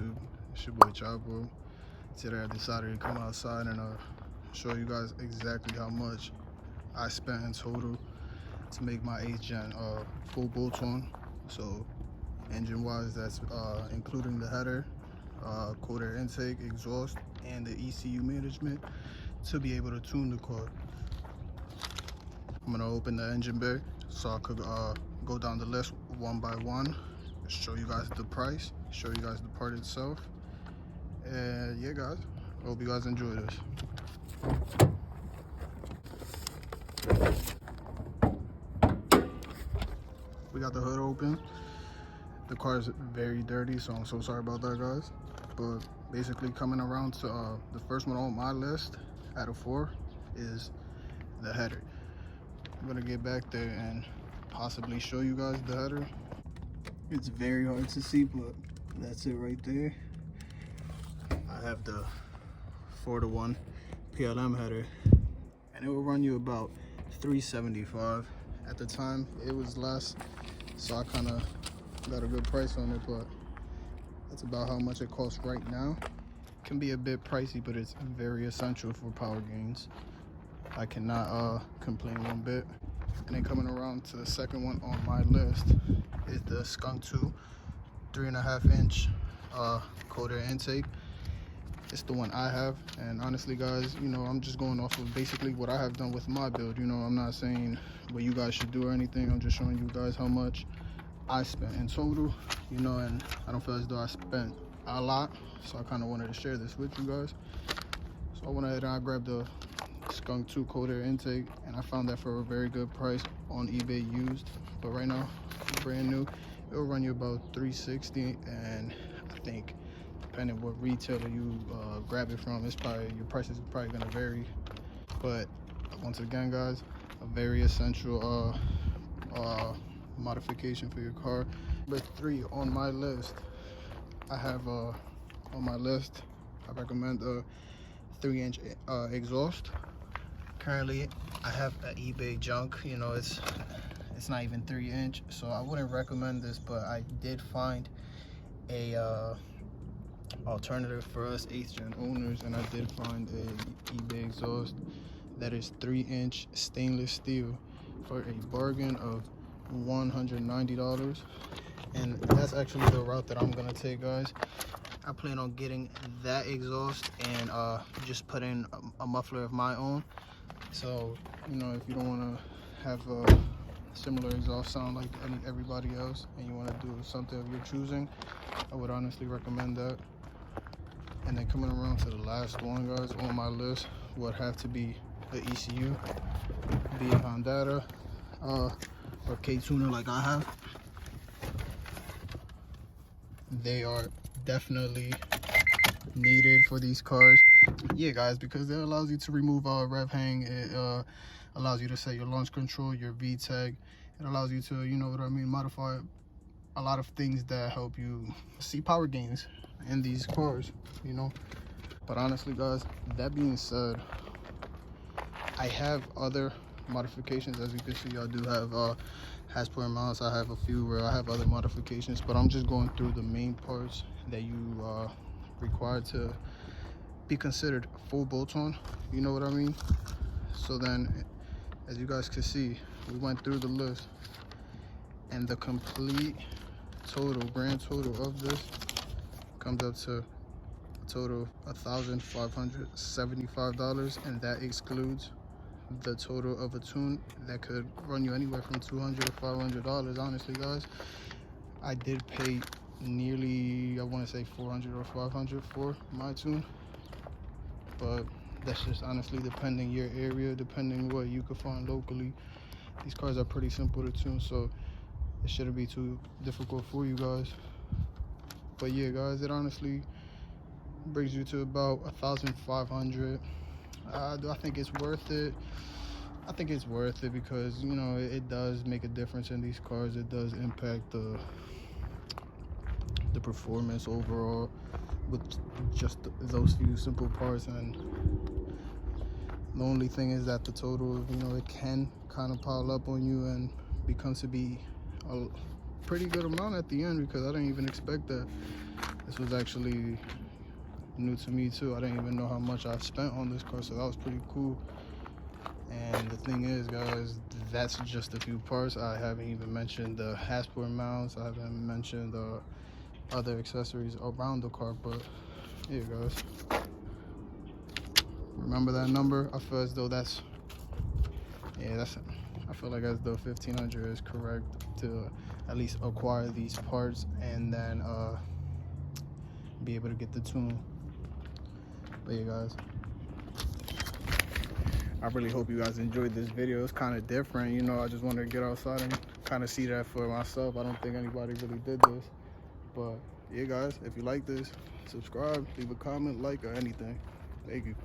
YouTube? It's your boy Chapo. Today I decided to come outside and show you guys exactly how much I spent in total to make my 8th gen full bolt-on. So engine wise, that's including the header, cold air intake, exhaust, and the ECU management to be able to tune the car. I'm gonna open the engine bay so I could go down the list one by one, show you guys the price, show you guys the part itself, and yeah guys, I hope you guys enjoy this. We got the hood open. The car is very dirty, so I'm so sorry about that, guys. But basically, coming around to the first one on my list out of 4 is the header. I'm gonna get back there and possibly show you guys the header. It's very hard to see, but that's it right there. I have the 4-to-1 PLM header, and it will run you about $375. At the time, it was less, so I kind of got a good price on it, but that's about how much it costs right now. It can be a bit pricey, but it's very essential for power gains. I cannot complain one bit. And then coming around to the second one on my list is the Skunk 2 3.5-inch cold air intake. It's the one I have, and honestly guys, you know, I'm just going off of basically what I have done with my build. You know, I'm not saying what you guys should do or anything. I'm just showing you guys how much I spent in total, you know, and I don't feel as though I spent a lot, so I kind of wanted to share this with you guys. So I went ahead and I grabbed the Skunk 2 cold air intake, and I found that for a very good price on eBay used. But right now, brand new, it'll run you about $360, and I think depending what retailer you grab it from, it's probably, your price is probably gonna vary. But once again guys, a very essential modification for your car. Number 3 on my list, I have on my list, I recommend a 3-inch exhaust. Currently I have an eBay junk, you know, it's not even 3-inch, so I wouldn't recommend this, but I did find a alternative for us 8th gen owners, and I did find a eBay exhaust that is 3-inch stainless steel for a bargain of $190, and that's actually the route that I'm gonna take, guys. I plan on getting that exhaust and just put in a muffler of my own. So, you know, if you don't want to have a similar exhaust sound like everybody else, and you want to do something of your choosing, I would honestly recommend that. And then coming around to the last one, guys, on my list would have to be the ECU, be it Honda or K-Tuner like I have. They are definitely needed for these cars. Yeah guys, because it allows you to remove rev hang, it allows you to set your launch control, your VTEC, it allows you to, you know what I mean, modify a lot of things that help you see power gains in these cars, you know. But honestly guys, that being said, I have other modifications. As you can see, I do have Hasper mounts. I have a few where I have other modifications, but I'm just going through the main parts that you require to be considered full bolt-on, you know what I mean. So then, as you guys can see, we went through the list, and the complete total, grand total of this comes up to a total of $1,575, and that excludes the total of a tune that could run you anywhere from $200 to $500. Honestly guys, I did pay nearly, I want to say $400 or $500 for my tune, but that's just honestly depending your area, depending what you could find locally. These cars are pretty simple to tune, so it shouldn't be too difficult for you guys. But yeah guys, it honestly brings you to about $1,500. I think it's worth it. I think it's worth it because, you know, it does make a difference in these cars. It does impact the performance overall with just those few simple parts. And the only thing is that the total, you know, it can kind of pile up on you and becomes to be a pretty good amount at the end, because I didn't even expect that This was actually new to me too. I didn't even know how much I spent on this car, so that was pretty cool. And the thing is, guys, that's just a few parts. I haven't even mentioned the Hasper mounts. I haven't mentioned the other accessories around the car. But yeah, guys, remember that number? I feel as though I feel like as though 1500 is correct to at least acquire these parts and then be able to get the tune. But yeah, guys, I really hope you guys enjoyed this video. It's kind of different, you know. I just wanted to get outside and kind of see that for myself. I don't think anybody really did this. But yeah, guys, if you like this, subscribe, leave a comment, like, or anything. Thank you.